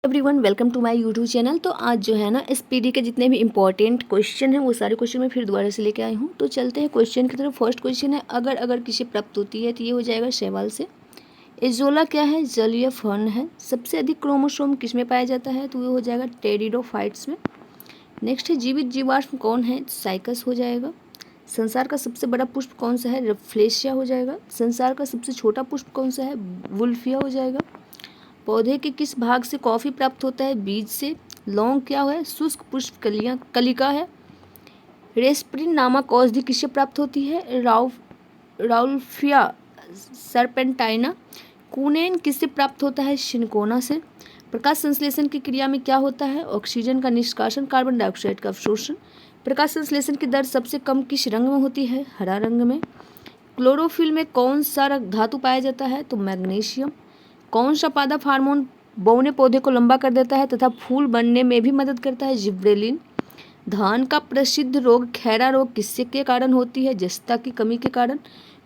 Everyone welcome to my YouTube channel. तो आज जो है ना एसपीडी के जितने भी इंपॉर्टेंट क्वेश्चन हैं वो सारे क्वेश्चन मैं फिर दोबारा से लेके आई हूँ। तो चलते हैं क्वेश्चन की तरफ। फर्स्ट क्वेश्चन है, अगर अगर किसी प्राप्त होती है तो ये हो जाएगा शैवाल से। एजोला क्या है? जलीय फर्न है। सबसे अधिक क्रोमोसोम किस में पाया जाता है? तो वो हो जाएगा टेरिडोफाइट्स में। नेक्स्ट है, जीवित जीवाश्म कौन है? साइकस हो जाएगा। संसार का सबसे बड़ा पुष्प कौन सा है? रफ्लेशिया हो जाएगा। संसार का सबसे छोटा पुष्प कौन सा है? वुल्फिया हो जाएगा। पौधे के किस भाग से कॉफ़ी प्राप्त होता है? बीज से। लौंग क्या है? शुष्क पुष्प कलिका है। रेस्प्रिन नामक औषधि किससे प्राप्त होती है? Rauvolfia serpentina. कूनेन किससे प्राप्त होता है? शिनकोना से। प्रकाश संश्लेषण की क्रिया में क्या होता है? ऑक्सीजन का निष्कासन, कार्बन डाइऑक्साइड का अवशोषण। प्रकाश संश्लेषण की दर सबसे कम किस रंग में होती है? हरा रंग में। क्लोरोफिल में कौन सा धातु पाया जाता है? तो मैग्नीशियम। कौन सा पादप हार्मोन बौने पौधे को लंबा कर देता है तथा फूल बनने में भी मदद करता है? जिब्रेलिन। धान का प्रसिद्ध रोग खैरा रोग किससे के कारण होती है? जस्ता की कमी के कारण।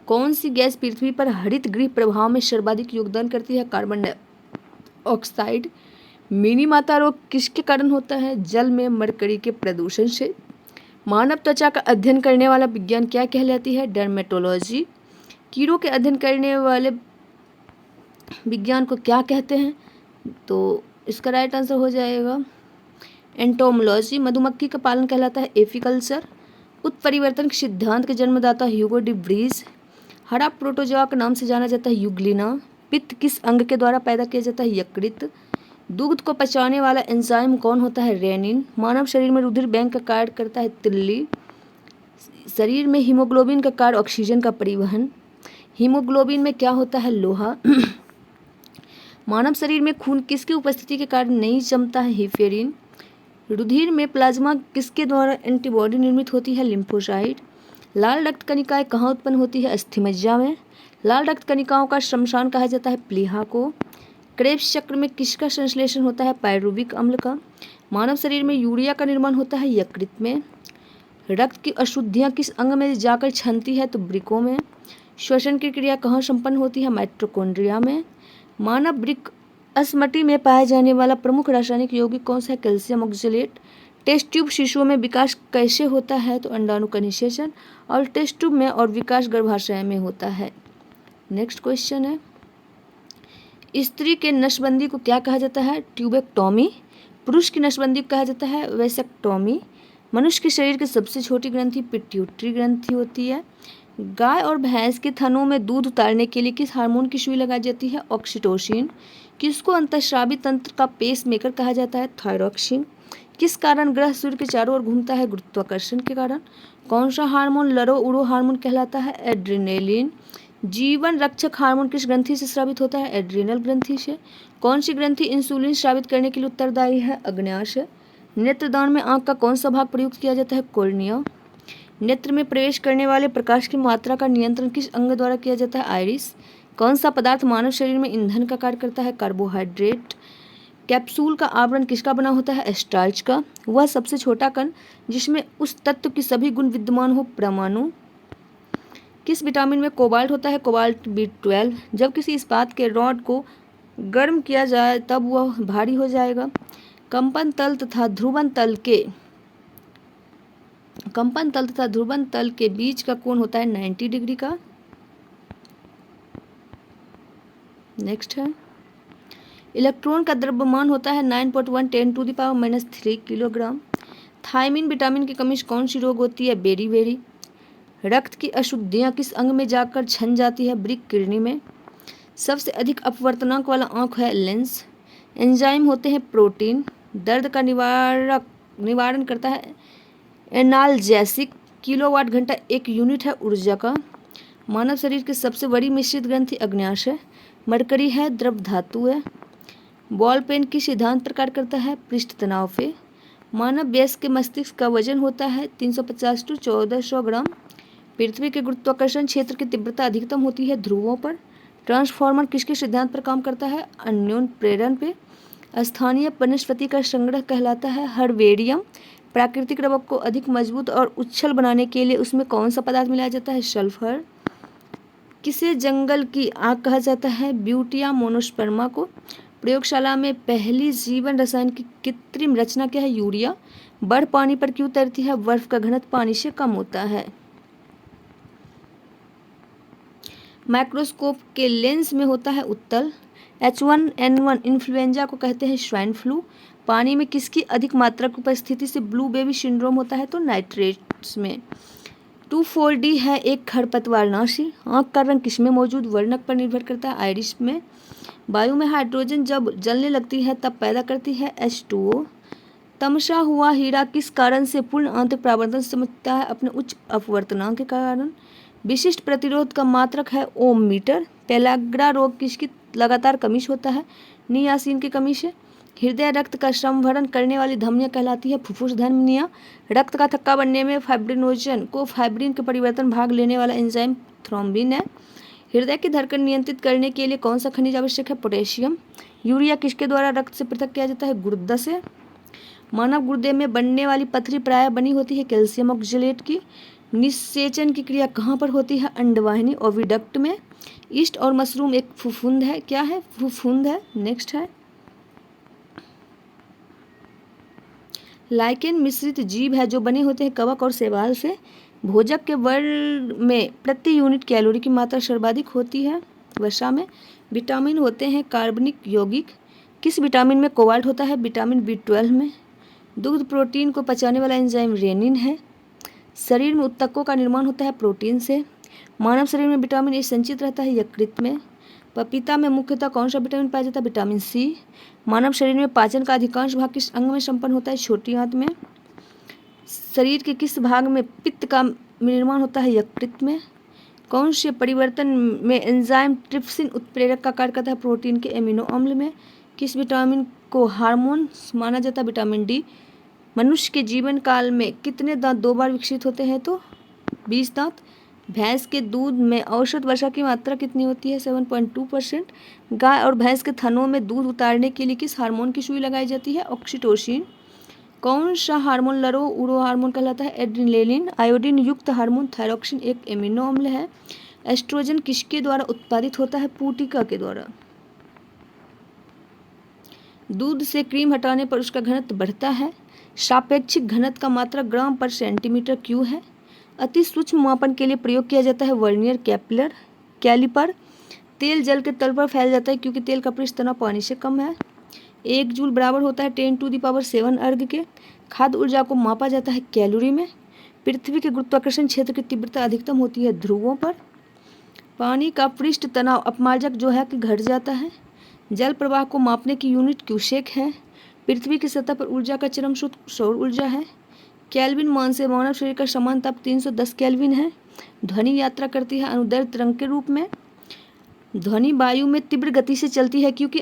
कौन सी गैस पृथ्वी पर हरित गृह प्रभाव में सर्वाधिक योगदान करती है? Carbon dioxide. मिनी माता रोग किसके कारण होता है? जल में मरकरी के प्रदूषण से। मानव त्वचा का अध्ययन करने वाला विज्ञान क्या कहलाती है? डर्मेटोलॉजी। कीड़ों के अध्ययन करने वाले विज्ञान को क्या कहते हैं? तो इसका राइट आंसर हो जाएगा एंटोमोलॉजी। मधुमक्खी का पालन कहलाता है एफिकल्चर। उत्परिवर्तन के सिद्धांत के जन्मदाता ह्यूगो डी व्रीज। हरा प्रोटोजोआ के नाम से जाना जाता है यूग्लिना। पित्त किस अंग के द्वारा पैदा किया जाता है? यकृत। दूध को पचाने वाला एंजाइम कौन होता है? रेनिन। मानव शरीर में रुधिर बैंक का कार्य करता है तिल्ली। शरीर में हीमोग्लोबिन का कार्य ऑक्सीजन का परिवहन। हीमोग्लोबिन में क्या होता है? लोहा। मानव शरीर में खून किसकी उपस्थिति के कारण नहीं जमता है? हिफेरिन। रुधिर में प्लाज्मा किसके द्वारा एंटीबॉडी निर्मित होती है? लिम्फोसाइट। लाल रक्त कणिकाएं कहाँ उत्पन्न होती है? अस्थिमज्जा में। लाल रक्त कणिकाओं का श्मशान कहा जाता है प्लीहा को। क्रेब्स चक्र में किसका संश्लेषण होता है? पायरुविक अम्ल का। मानव शरीर में यूरिया का निर्माण होता है यकृत में। रक्त की अशुद्धियाँ किस अंग में जाकर छनती है? तो वृक्कों में। श्वसन की क्रिया कहाँ संपन्न होती है? माइटोकॉन्ड्रिया में। मानव वृक्क अस्मटी में पाया जाने वाला प्रमुख रासायनिक यौगिक कौन सा है? Calcium oxalate. टेस्ट ट्यूब शिशुओं में विकास कैसे होता है? तो अंडाणु का निषेचन। और टेस्ट ट्यूब में और विकास गर्भाशय में होता है। नेक्स्ट क्वेश्चन है, स्त्री के नसबंदी को क्या कहा जाता है? ट्यूबेक्टोमी। पुरुष की नसबंदी को कहा जाता है वेसेक्टोमी। मनुष्य के शरीर की सबसे छोटी ग्रंथि पिट्यूटरी ग्रंथि होती है। गाय और भैंस के थनों में दूध उतारने के लिए किस हार्मोन की सुई लगाई जाती है? ऑक्सीटोसिन। किसको अंतःस्रावी तंत्र का पेस मेकर कहा जाता है? थायरॉक्सिन। किस कारण ग्रह सूर्य के चारों ओर घूमता है? गुरुत्वाकर्षण के कारण। कौन सा हार्मोन लरो उड़ो हार्मोन कहलाता है? एड्रेनेलिन। जीवन रक्षक हार्मोन किस ग्रंथि से स्रावित होता है? एड्रिनल ग्रंथि से। कौन सी ग्रंथि इंसुलिन स्रावित करने के लिए उत्तरदायी है? अग्न्याशय। नेत्रदान में आंख का कौन सा भाग प्रयुक्त किया जाता है? कॉर्निया। नेत्र में प्रवेश करने वाले प्रकाश की मात्रा का नियंत्रण किस अंग द्वारा किया जाता है? आइरिस। कौन सा पदार्थ मानव शरीर में ईंधन का कार्य करता है? कार्बोहाइड्रेट। कैप्सूल का आवरण किसका बना होता है? स्टार्च का। वह सबसे छोटा कण जिसमें उस तत्व की सभी गुण विद्यमान हो? परमाणु। किस विटामिन में कोबाल्ट होता है? Cobalt B12। जब किसी इस्पात के रॉड को गर्म किया जाए तब वह भारी हो जाएगा। कंपन तल तथा ध्रुवन तल के बीच का कोण होता है 90 डिग्री का। नेक्स्ट है, इलेक्ट्रॉन का द्रव्यमान होता है 9.1 10⁻³ किलोग्राम। थायमिन विटामिन की कमी से कौन सी रोग होती है? बेरी। रक्त की अशुद्धियाँ किस अंग में जाकर छन जाती है? वृक्क किडनी में। सबसे अधिक अपवर्तनांक वाला आंख है लेंस। एंजाइम होते हैं प्रोटीन। दर्द का निवारण करता है एनाल्जेसिक। किलोवाट घंटा एक यूनिट है ऊर्जा का। मानव शरीर की सबसे बड़ी मिश्रित ग्रंथि अग्न्याशय। मरकरी है, द्रव धातु है। बॉल पेन किस सिद्धांत पर कार्य करता है? पृष्ठ तनाव पे। मानव वयस्क के मस्तिष्क का वजन होता है 350 से 1400 ग्राम। पृथ्वी के गुरुत्वाकर्षण क्षेत्र की तीव्रता अधिकतम होती है ध्रुवों पर। ट्रांसफॉर्मर किसके सिद्धांत पर काम करता है? अन्योन प्रेरण पे। स्थानीय वनस्पति का संग्रह कहलाता है हर्बेरियम। प्राकृतिक रबर को अधिक मजबूत और उच्छल बनाने के लिए उसमें कौन सा पदार्थ मिलाया जाता है? सल्फर। किसे जंगल की आग कहा जाता है? ब्यूटिया मोनोस्पर्मा को। प्रयोगशाला में पहली जीवन रसायन की कृत्रिम रचना क्या है? यूरिया। बर्फ पानी पर क्यों तैरती है? बर्फ का घनत्व पानी से कम होता है। माइक्रोस्कोप के लेंस में होता है उत्तल। H1N1 इन्फ्लुएंजा को कहते हैं स्वाइन फ्लू। पानी में किसकी अधिक मात्रा की उपस्थिति से ब्लू बेबी सिंड्रोम होता है? तो नाइट्रेट्स में। 2,4-D है एक खरपतवारनाशी। आँख का रंग किसमें मौजूद? वर्णक पर निर्भर करता है, आइरिस में। वायु में हाइड्रोजन जब जलने लगती है तब पैदा करती है H2O। तमसा हुआ हीरा किस कारण से पूर्ण आंतरिक परावर्तन से चमकता है? अपने उच्च अपवर्तनांक के कारण। विशिष्ट प्रतिरोध का मात्रक है ओम मीटर। पेलाग्रा रोग किसकी लगातार कमी से होता है? नियासिन की कमी से। हृदय रक्त का संवहन करने वाली धमनियां कहलाती है फुफ्फुस धमनियां। रक्त का थक्का बनने में फाइब्रिनोजन को फाइब्रिन के परिवर्तन भाग लेने वाला एंजाइम थ्रोम्बिन है। हृदय की धड़कन नियंत्रित करने के लिए कौन सा खनिज आवश्यक है? पोटेशियम। यूरिया किसके द्वारा रक्त से पृथक किया जाता है? गुर्दा से। मानव गुर्दे में बनने वाली पथरी प्रायः बनी होती है कैल्शियम ऑक्जेलेट की। निषेचन की क्रिया कहाँ पर होती है? अंडवाहिनी ओविडक्ट में। ईस्ट और मशरूम एक फफूंद है। क्या है? फफूंद है। नेक्स्ट है लाइकेन मिश्रित जीव है जो बने होते हैं कवक और शैवाल से। भोजक के वर्ग में प्रति यूनिट कैलोरी की मात्रा सर्वाधिक होती है वसा में। विटामिन होते हैं कार्बनिक यौगिक। किस विटामिन में कोबाल्ट होता है? विटामिन B12 में। दुग्ध प्रोटीन को पचाने वाला एंजाइम रेनिन है। शरीर में उत्तकों का निर्माण होता है प्रोटीन से। मानव शरीर में विटामिन ए संचित रहता है यकृत में। पपीता में मुख्यतः कौन सा विटामिन पाया जाता है? Vitamin C। मानव शरीर में पाचन का अधिकांश भाग किस अंग में संपन्न होता है? छोटी आंत में। शरीर के किस भाग में पित्त का निर्माण होता है? यकृत में। कौन से परिवर्तन में एंजाइम ट्रिप्सिन उत्प्रेरक का कार्य करता है? प्रोटीन के एमिनो अम्ल में। किस विटामिन को हार्मोन माना जाता है? Vitamin D। मनुष्य के जीवन काल में कितने दांत 2 बार विकसित होते हैं? तो 20 दांत। भैंस के दूध में औसत वसा की मात्रा कितनी होती है? 7.2%। गाय और भैंस के थनों में दूध उतारने के लिए किस हार्मोन की सुई लगाई जाती है? ऑक्सीटोसिन। कौन सा हार्मोन लरो उरो हार्मोन कहलाता है? एड्रिनलिन। आयोडीन युक्त हार्मोन थायरोक्सिन एक एमिनो अम्ल है। एस्ट्रोजन किसके द्वारा उत्पादित होता है? पूटिका के द्वारा। दूध से क्रीम हटाने पर उसका घनत्व बढ़ता है। सापेक्षिक घनत्व का मात्रक ग्राम पर सेंटीमीटर क्यूब है। अति सूक्ष्म मापन के लिए प्रयोग किया जाता है वर्नियर कैलिपर। तेल जल के तल पर फैल जाता है क्योंकि तेल का पृष्ठ तनाव पानी से कम है। 1 जूल बराबर होता है 10⁷ अर्घ के। खाद्य ऊर्जा को मापा जाता है कैलोरी में। पृथ्वी के गुरुत्वाकर्षण क्षेत्र की तीव्रता अधिकतम होती है ध्रुवों पर। पानी का पृष्ठ तनाव अपमार्जक जो है कि घट जाता है। जल प्रवाह को मापने की यूनिट क्यूसेक है। पृथ्वी की सतह पर ऊर्जा का चरम स्रोत सौर ऊर्जा है। केल्विन मान से मानव शरीर का समान ताप 310 केल्विन है। ध्वनि यात्रा करती है अनुदैर्ध्य तरंग के रूप में। ध्वनि वायु में तीव्र गति से चलती है क्योंकि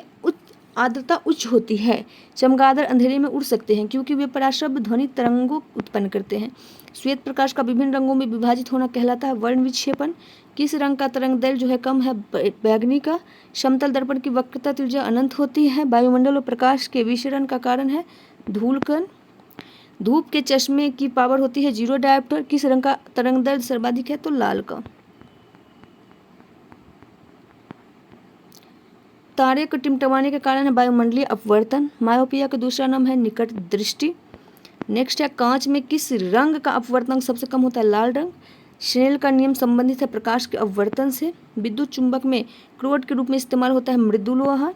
आर्द्रता उच्च होती है। चमगादड़ अंधेरे में उड़ सकते हैं क्योंकि वे पराशब्द ध्वनि तरंगों उत्पन्न करते हैं। श्वेत प्रकाश का विभिन्न रंगों में विभाजित होना कहलाता है वर्ण विक्षेपण। किस रंग का तरंगदैर्घ्य जो है कम है? बैगनी का। समतल दर्पण की वक्रता त्रिज्या अनंत होती है। वायुमंडल और प्रकाश के विसरण का कारण है धूलकण। धूप के चश्मे की पावर होती है 0 डायोप्टर। किस रंग का तरंगदैर्घ्य सर्वाधिक है? तो लाल का। तारे को टिमटमाने के कारण है वायुमंडलीय अपवर्तन। मायोपिया का दूसरा नाम है निकट दृष्टि। नेक्स्ट है कांच में किस रंग का अपवर्तन सबसे कम होता है? लाल रंग। स्नेल का नियम संबंधित है प्रकाश के अपवर्तन से। विद्युत चुंबक में क्रोड के रूप में इस्तेमाल होता है मृदुलोहा।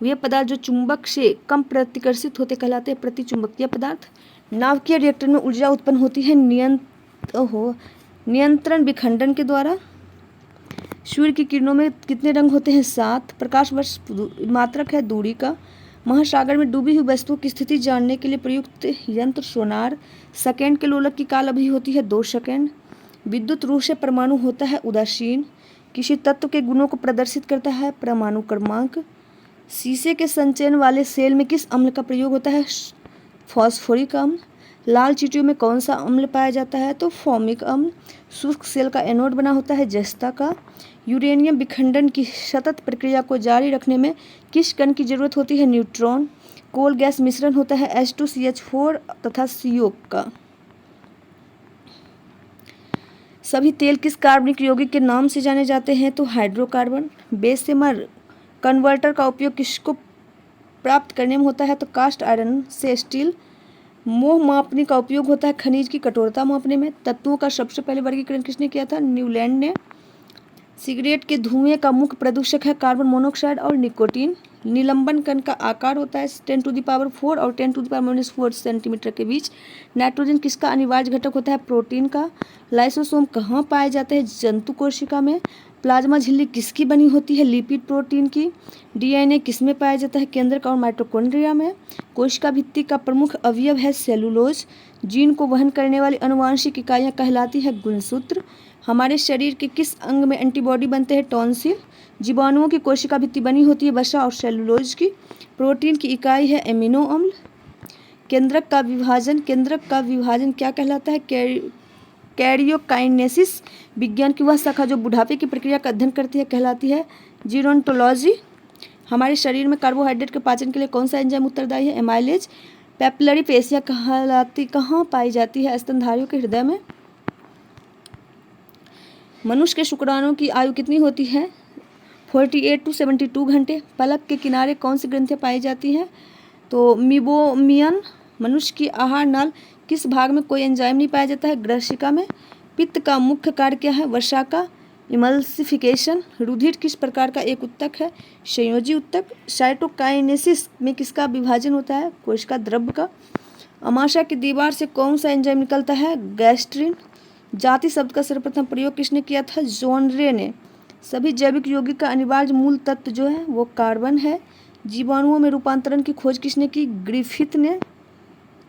वे पदार्थ जो चुंबक से कम प्रतिकर्षित होते कहलाते हैं प्रतिचुंबकीय पदार्थ। नाभिकीय रिएक्टर में ऊर्जा उत्पन्न होती है नियंत्रण विखंडन के द्वारा। सूर्य की किरणों में कितने रंग होते हैं? 7। प्रकाश वर्ष मात्रक है दूरी का। महासागर में डूबी हुई वस्तुओं की स्थिति जानने के लिए प्रयुक्त यंत्र सोनार। सेकेंड के लोलक की काल अवधि होती है 2 सेकेंड। विद्युत रूप से परमाणु होता है उदासीन। किसी तत्व के गुणों को प्रदर्शित करता है परमाणु क्रमांक। शीशे के संचयन वाले सेल में किस अम्ल का प्रयोग होता है? फॉस्फोरिक अम्ल। लाल चींटियों में कौन सा अम्ल पाया जाता है? तो फॉर्मिक अम्ल। शुष्क सेल का एनोड बना होता है जस्ता का। यूरेनियम विखंडन की सतत प्रक्रिया को जारी रखने में किस कण की जरूरत होती है? न्यूट्रॉन। कोल गैस मिश्रण होता है H2CH4 तथा CO का। सभी तेल किस कार्बनिक यौगिक के नाम से जाने जाते हैं? तो हाइड्रोकार्बन। बेशेमर कन्वर्टर का उपयोग किसको प्राप्त करने में होता है तो कास्ट आयरन से स्टील। मोह मापने का उपयोग होता है खनिज की कठोरता मापने में। तत्वों का सबसे पहले वर्गीकरण किसने किया था? न्यूलैंड ने। सिगरेट के धुएं का मुख्य प्रदूषक है कार्बन मोनोऑक्साइड और निकोटीन। निलंबन कण का आकार होता है 10⁴ और 10⁻⁴ सेंटीमीटर के बीच। नाइट्रोजन किसका अनिवार्य घटक होता है? प्रोटीन का। लाइसोसोम कहाँ पाए जाते हैं? जंतु कोशिका में। प्लाज्मा झिल्ली किसकी बनी होती है? लिपिड प्रोटीन की। डीएनए किसमें पाया जाता है? केंद्रक और माइटोकॉन्ड्रिया में। कोशिका भित्ति का प्रमुख अवयव है सेलुलोज। जीन को वहन करने वाली आनुवांशिक इकाइयाँ कहलाती है गुणसूत्र। हमारे शरीर के किस अंग में एंटीबॉडी बनते हैं? टॉन्सिल। जीवाणुओं की कोशिका भित्ति बनी होती है वसा और सेलुलोज की। प्रोटीन की इकाई है एमिनो अम्ल। केंद्रक का विभाजन क्या कहलाता है? कैरियोकाइनेसिस। विज्ञान की वह शाखा जो बुढ़ापे की प्रक्रिया का अध्ययन करती है कहलाती है जीरोंटोलॉजी। हमारे शरीर में कार्बोहाइड्रेट के पाचन के लिए कौन सा एंजाइम उत्तरदायी है? एमाइलेज। पेपिलरी पेशियाँ कहाँ पाई जाती है? स्तनधारियों के हृदय में। मनुष्य के शुक्राणुओं की आयु कितनी होती है? 48 to 72 घंटे। पलक के किनारे कौन सी ग्रंथियाँ पाई जाती हैं? तो मीबोमियन। मनुष्य की आहार नाल किस भाग में कोई एंजाइम नहीं पाया जाता है? ग्रसिका में। पित्त का मुख्य कार्य क्या है? वसा का इमल्सिफिकेशन। रुधिर किस प्रकार का एक उत्तक है? संयोजी उत्तक। साइटोकाइनेसिस में किसका विभाजन होता है? कोशिका द्रव्य का। अमाशय की दीवार से कौन सा एंजाइम निकलता है? गैस्ट्रिन। जाति शब्द का सर्वप्रथम प्रयोग किसने किया था? जॉन रे ने। सभी जैविक यौगिक का अनिवार्य मूल तत्व जो है वो कार्बन है। जीवाणुओं में रूपांतरण की खोज किसने की? ग्रिफिथ ने।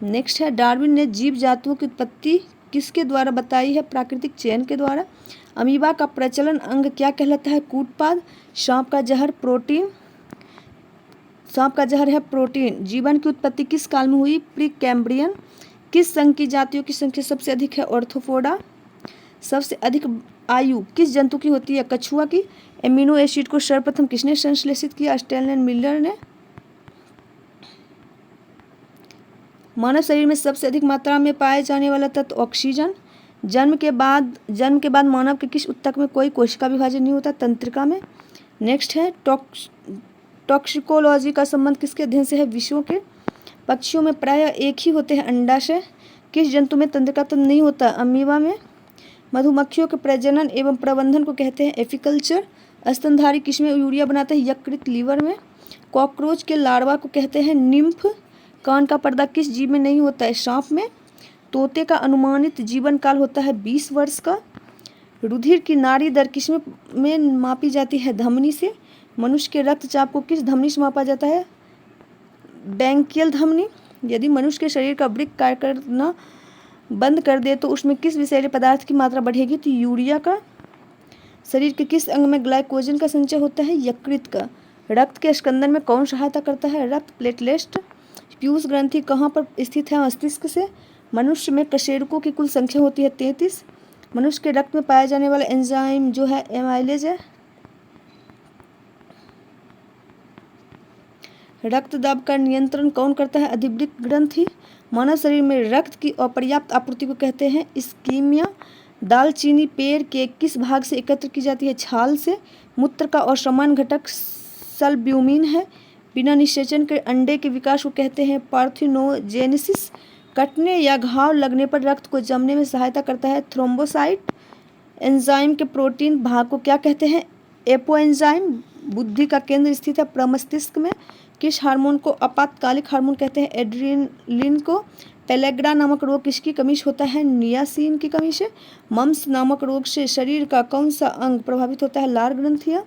नेक्स्ट है डार्विन ने जीव जातियों की उत्पत्ति किसके द्वारा बताई है? प्राकृतिक चयन के द्वारा। अमीबा का प्रचलन अंग क्या कहलाता है? कूटपाद। सांप का जहर है प्रोटीन। जीवन की उत्पत्ति किस काल में हुई? Pre Cambrian. किस संघ की जातियों की संख्या सबसे अधिक है? ऑर्थोपोडा। सबसे अधिक आयु किस जंतु की होती है? कछुआ की। एमिनो एसिड को सर्वप्रथम किसने संश्लेषित किया? स्टैनले मिलर ने। मानव शरीर में सबसे अधिक मात्रा में पाए जाने वाला तत्व ऑक्सीजन। जन्म के बाद मानव के किस उत्तक में कोई कोशिका विभाजन नहीं होता? तंत्रिका में। नेक्स्ट है टॉक्सिकोलॉजी का संबंध किसके अध्ययन से है? विषयों के। पक्षियों में प्रायः एक ही होते हैं अंडाशय। किस जंतु में तंत्रिका तंत्र नहीं होता? अमीबा में। मधुमक्खियों के प्रजनन एवं प्रबंधन को कहते हैं एपिकल्चर। स्तनधारी किसमें यूरिया बनाते हैं? यकृत लीवर में। कॉकरोच के लार्वा को कहते हैं निम्फ। कान का पर्दा किस जीव में नहीं होता है? सांप में। तोते का अनुमानित जीवन काल होता है 20 वर्ष का। रुधिर की नाड़ी दर किस में मापी जाती है? धमनी से। मनुष्य के रक्तचाप को किस धमनी से मापा जाता है? ब्रैंकियल धमनी। यदि मनुष्य के शरीर का वृक्क कार्य करना बंद कर दे तो उसमें किस विषैले पदार्थ की मात्रा बढ़ेगी? तो यूरिया का। शरीर के किस अंग में ग्लाइकोजन का संचय होता है? यकृत का। रक्त के स्कंदन में कौन सहायता करता है? रक्त प्लेटलेट। पीयूष ग्रंथि कहाँ पर स्थित है? मस्तिष्क से। मनुष्य में कशेरुकों की कुल संख्या होती है 33। मनुष्य के रक्त में पाया जाने वाला एंजाइम जो है एमाइलेज है। रक्तदाब का नियंत्रण कौन करता है? अधिवृक्क ग्रंथि। मानव शरीर में रक्त की अपर्याप्त आपूर्ति को कहते हैं इस्कीमिया। दालचीनी पेड़ के किस भाग से एकत्र की जाती है? छाल से। मूत्र का असमान घटक सल्ब्यूमिन है। बिना निषेचन के अंडे के विकास को कहते हैं पार्थिनोजेनेसिस। कटने या घाव लगने पर रक्त को जमने में सहायता करता है थ्रोम्बोसाइट। एंजाइम के प्रोटीन भाग को क्या कहते हैं? एपोएंजाइम। बुद्धि का केंद्र स्थित है प्रमस्तिष्क में। किस हार्मोन को आपातकालिक हार्मोन कहते हैं? एड्रेनलिन को। पेलेग्रा नामक रोग किसकी कमी से होता है? नियासिन की कमी से। मम्स नामक रोग से शरीर का कौन सा अंग प्रभावित होता है? लार ग्रंथियाँ।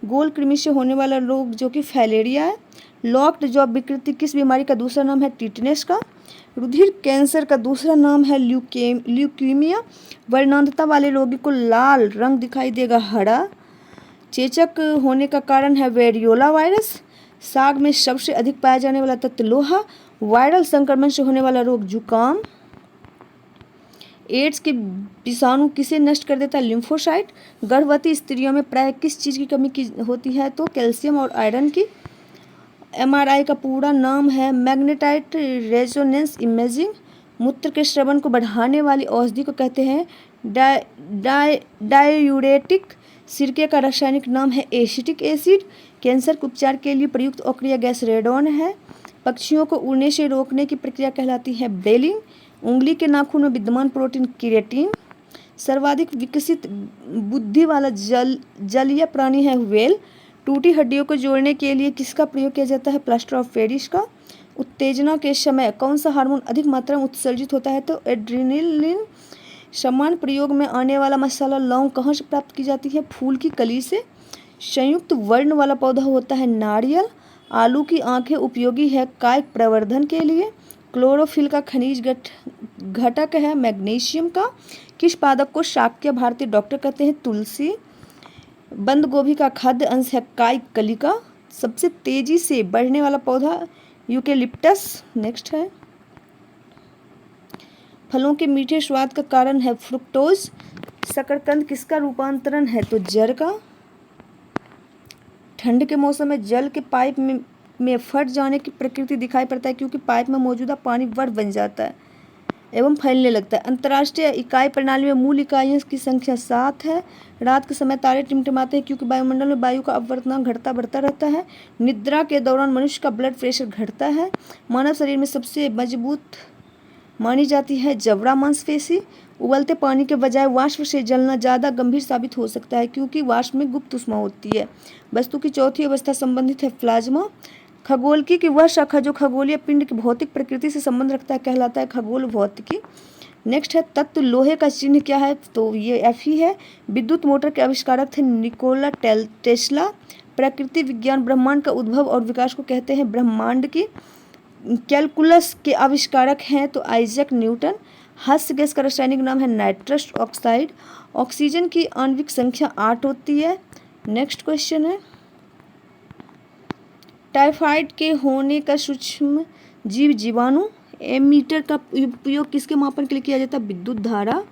गोल कृमि से होने वाला रोग जो कि फैलेरिया है। लॉक्ड जॉ विकृति किस बीमारी का दूसरा नाम है? टिटनेस का। रुधिर कैंसर का दूसरा नाम है ल्यूकीमिया। वर्णांधता वाले रोगी को लाल रंग दिखाई देगा हरा। चेचक होने का कारण है वेरियोला वायरस। साग में सबसे अधिक पाया जाने वाला तत्व लोहा। वायरल संक्रमण से होने वाला रोग जुकाम। एड्स के विषाणु किसे नष्ट कर देता है? लिम्फोसाइट। गर्भवती स्त्रियों में प्राय किस चीज़ की कमी की होती है? तो कैल्शियम और आयरन की। एमआरआई का पूरा नाम है मैग्नेटाइट रेजोनेंस इमेजिंग। मूत्र के श्रवण को बढ़ाने वाली औषधि को कहते हैं डाययूरेटिक। सिरके का रासायनिक नाम है एसिटिक एसिड। कैंसर के उपचार के लिए प्रयुक्त अक्रिया गैस रेडॉन है। पक्षियों को उड़ने से रोकने की प्रक्रिया कहलाती है ब्रेलिंग। उंगली के नाखून में विद्यमान प्रोटीन केराटिन। सर्वाधिक विकसित बुद्धि वाला जलीय प्राणी है व्हेल। टूटी हड्डियों को जोड़ने के लिए किसका प्रयोग किया जाता है? प्लास्टर ऑफ पेरिस का। उत्तेजना के समय कौन सा हार्मोन अधिक मात्रा में उत्सर्जित होता है? तो एड्रेनलिन। समान प्रयोग में आने वाला मसाला लौंग कहाँ से प्राप्त की जाती है? फूल की कली से। संयुक्त वर्ण वाला पौधा होता है नारियल। आलू की आंखें उपयोगी है कायिक प्रवर्धन के लिए। क्लोरोफिल का खनिज घटक है मैग्नीशियम का। किस पादप को शाक्य भारतीय डॉक्टर कहते हैं? तुलसी। बंद गोभी का खाद्य अंश है कायिक कली का। सबसे तेजी से बढ़ने वाला पौधा यूकेलिप्टस। नेक्स्ट है, फलों के मीठे स्वाद का कारण है फ्रुक्टोज। शकरकंद किसका रूपांतरण है? तो जर का। ठंड के मौसम में जल के पाइप में फट जाने की प्रकृति दिखाई पड़ता है क्योंकि पाइप में मौजूदा पानी बर्फ बन जाता है एवं फैलने लगता है। अंतर्राष्ट्रीय इकाई प्रणाली में मूल इकाइयों की संख्या 7 है। रात के समय तारे टिमटिमाते हैं क्योंकि वायुमंडल में वायु का अपवर्तनांक घटता बढ़ता रहता है। निद्रा के दौरान मनुष्य का ब्लड प्रेशर घटता है। मानव शरीर में सबसे मजबूत मानी जाती है जबड़ा मांसपेशी। उबलते पानी के बजाय वाष्प से जलना ज़्यादा गंभीर साबित हो सकता है क्योंकि वाष्प में गुप्त ऊष्मा होती है। वस्तु की चौथी अवस्था संबंधित है प्लाज्मा। खगोलकी की वह शाखा जो खगोलीय पिंड की भौतिक प्रकृति से संबंध रखता है कहलाता है खगोल भौतिकी। नेक्स्ट है तत्व लोहे का चिन्ह क्या है? तो ये एफ ही है। विद्युत मोटर के आविष्कारक थे निकोला टेस्ला। प्रकृति विज्ञान ब्रह्मांड का उद्भव और विकास को कहते हैं ब्रह्मांड की। कैलकुलस के आविष्कारक हैं तो आइजैक न्यूटन। हास्य गैस का रासायनिक नाम है नाइट्रस ऑक्साइड। ऑक्सीजन की आणविक संख्या 8 होती है। नेक्स्ट क्वेश्चन है, टाइफाइड के होने का सूक्ष्म जीव जीवाणु। एमीटर का उपयोग किसके मापन के लिए किया जाता है? विद्युत धारा।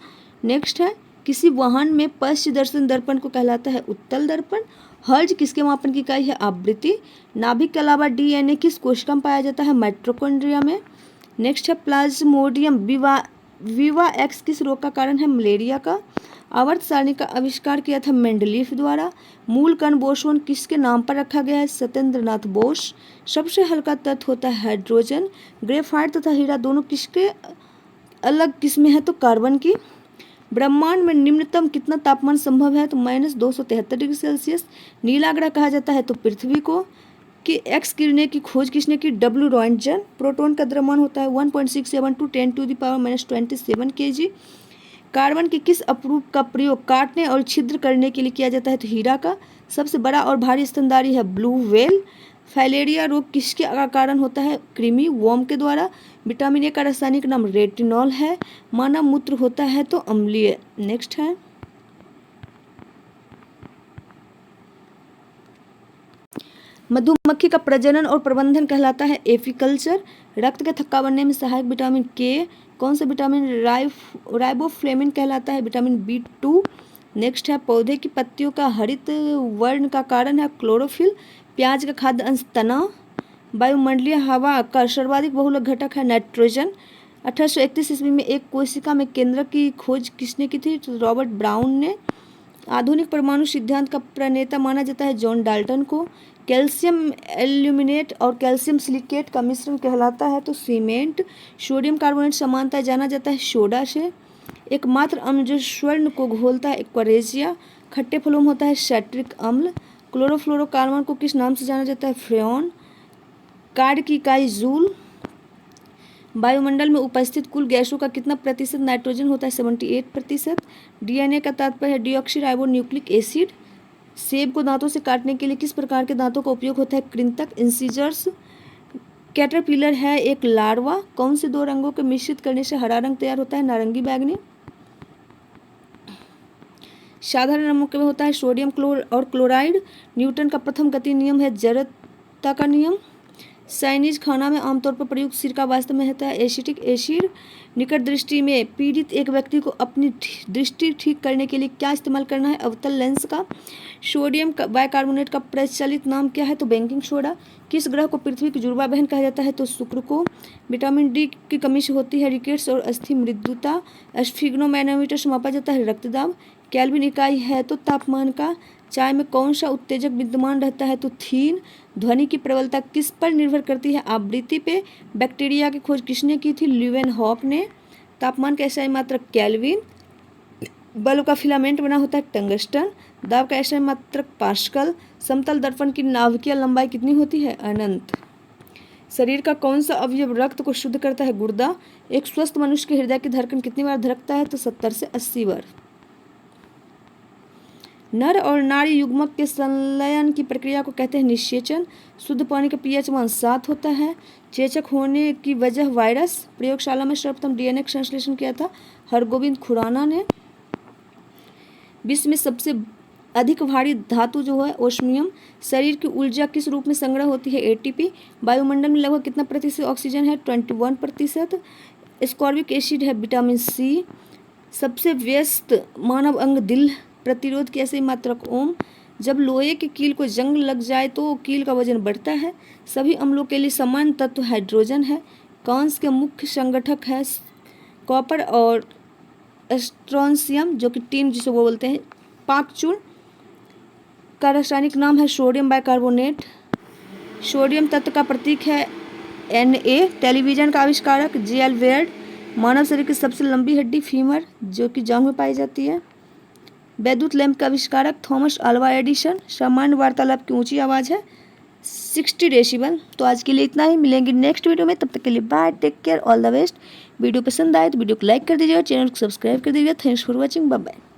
नेक्स्ट है, किसी वाहन में पश्च दर्शन दर्पण को कहलाता है उत्तल दर्पण। हर्ज किसके मापन की इकाई है? आवृत्ति। नाभिक के अलावा डीएनए किस कोशिका में पाया जाता है? माइटोकॉन्ड्रिया में। नेक्स्ट है प्लाज्मोडियम विवा एक्स किस रोग का कारण है? मलेरिया का। आवर्त सारणी का आविष्कार किया था मेंडलीफ द्वारा। मूल कण बोसोन किसके नाम पर रखा गया है? सत्येंद्रनाथ बोस। सबसे हल्का तत्व होता है हाइड्रोजन। ग्रेफाइट तथा हीरा दोनों किसके अलग किस्में हैं? तो कार्बन की। ब्रह्मांड में निम्नतम कितना तापमान संभव है? तो -273 डिग्री सेल्सियस। नीला ग्रह कहा जाता है तो पृथ्वी को। कि एक्स किरणें की खोज किसने की? W Röntgen. प्रोटॉन का द्रव्यमान होता है 1.67 to 10⁻⁻27 kg। कार्बन के किस अपरूप का प्रयोग काटने और छिद्र करने के लिए किया जाता है? तो हीरा का। सबसे बड़ा और भारी स्तनधारी है ब्लू व्हेल। फाइलेरिया रोग किसके कारण होता है? कृमि वॉर्म के द्वारा। विटामिन ए का रासायनिक नाम रेटिनॉल है। मानव मूत्र होता है तो अम्लीय। नेक्स्ट है, मधुमक्खी का प्रजनन और प्रबंधन कहलाता है एपीकल्चर। रक्त के थक्का बनने में सहायक विटामिन के कौन सा विटामिन? राइबोफ्लेविन कहलाता है विटामिन B2। नेक्स्ट है, पौधे की पत्तियों का हरित वर्ण का कारण है क्लोरोफिल। प्याज का खाद्य अंश तना। वायुमंडलीय हवा का सर्वाधिक बहुलक घटक है नाइट्रोजन। 1831 ईस्वी में एक कोशिका में केंद्रक की खोज किसने की थी? तो रॉबर्ट ब्राउन ने। आधुनिक परमाणु सिद्धांत का प्रणेता माना जाता है जॉन डाल्टन को। कैल्शियम एल्यूमिनेट और कैल्शियम सिलिकेट का मिश्रण कहलाता है तो सीमेंट। सोडियम कार्बोनेट समानता जाना जाता है सोडा से। एकमात्र अम्ल जो स्वर्ण को घोलता है एक्वारेजिया। खट्टे फलों में होता है सैट्रिक अम्ल। क्लोरोफ्लोरोकार्बन को किस नाम से जाना जाता है? फ्रेऑन। कार्य की इकाई जूल। वायुमंडल में उपस्थित कुल गैसों का कितना प्रतिशत नाइट्रोजन होता है? 78%। डीएनए का तात्पर्य है डीऑक्सी राइबो न्यूक्लिक एसिड। सेब को दांतों से काटने के लिए किस प्रकार के दांतों का उपयोग होता है? कृंतक इंसीजर्स। कैटरपिलर है एक लार्वा। कौन से दो रंगों के मिश्रित करने से हरा रंग तैयार होता है? नारंगी बैगनी। साधारण नमक में होता है सोडियम और क्लोराइड। न्यूटन का प्रथम गति नियम है जड़ता का नियम। चाइनीज खाना में आमतौर पर प्रयुक्त सिरका वास्तव में होता है एसिटिक एसिड। निकट दृष्टि में पीड़ित एक व्यक्ति को अपनी दृष्टि ठीक करने के लिए क्या इस्तेमाल करना है? अवतल लेंस का। सोडियम बाइकार्बोनेट का प्रचलित नाम क्या है? तो बेकिंग सोडा। किस ग्रह को पृथ्वी की जुड़वा बहन कहा जाता है? तो शुक्र को। विटामिन डी की कमी से होती है रिकेट्स और अस्थि मृदुता। स्फिग्नोमैनोमीटर से मापा जाता है रक्तदाब। केल्विन इकाई है तो तापमान का। चाय में कौन सा उत्तेजक विद्यमान रहता है? तो थीन। ध्वनि की प्रबलता किस पर निर्भर करती है? आवृत्ति पे। बैक्टीरिया की खोज किसने की थी? ल्यूवेनहॉक ने। तापमान का एसआई मात्रक केल्विन। बल्ब का फिलामेंट बना होता है टंगस्टन। दाब का एसआई मात्रक पास्कल। समतल दर्पण की नाभिकीय लंबाई कितनी होती है? अनंत। शरीर का कौन सा अवयव रक्त को शुद्ध करता है? गुर्दा। एक स्वस्थ मनुष्य के हृदय की धड़कन कितनी बार धड़कता है? तो 70 से 80 बार। नर और नारी युग्मक के संलयन की प्रक्रिया को कहते हैं निषेचन। शुद्ध पानी का पीएच मान 7 होता है। चेचक होने की वजह वायरस। प्रयोगशाला में सर्वप्रथम डीएनए का संश्लेषण किया था हरगोविंद खुराना ने। विश्व में सबसे अधिक भारी धातु जो है ओस्मियम। शरीर की ऊर्जा किस रूप में संग्रह होती है? एटीपी। वायुमंडल में लगभग कितना प्रतिशत ऑक्सीजन है? 21%। एस्कॉर्बिक एसिड है विटामिन सी। सबसे व्यस्त मानव अंग दिल। प्रतिरोध की ऐसी मात्रक ओम। जब लोहे की कील को जंग लग जाए तो कील का वजन बढ़ता है। सभी अम्लों के लिए समान तत्व हाइड्रोजन है। कांस के मुख्य संगठक है कॉपर और स्ट्रोंशियम जो कि टीम जिसे वो बोलते हैं। पाकचूर्ण का रासायनिक नाम है सोडियम बाइकार्बोनेट। सोडियम तत्व का प्रतीक है Na। टेलीविजन का आविष्कारक J.L. वेयर्ड। मानव शरीर की सबसे लंबी हड्डी फीमर जो कि जांघ में पाई जाती है। वैद्युत लैंप का आविष्कारक थॉमस अल्वा एडिसन। सामान्य वार्तालाप की ऊंची आवाज़ है 60 डेसिबल। तो आज के लिए इतना ही, मिलेंगे नेक्स्ट वीडियो में, तब तक के लिए bye, take care, all the best. Video पसंद आए तो वीडियो को लाइक कर दीजिएगा, चैनल को सब्सक्राइब कर दीजिएगा। Thanks for watching, bye bye.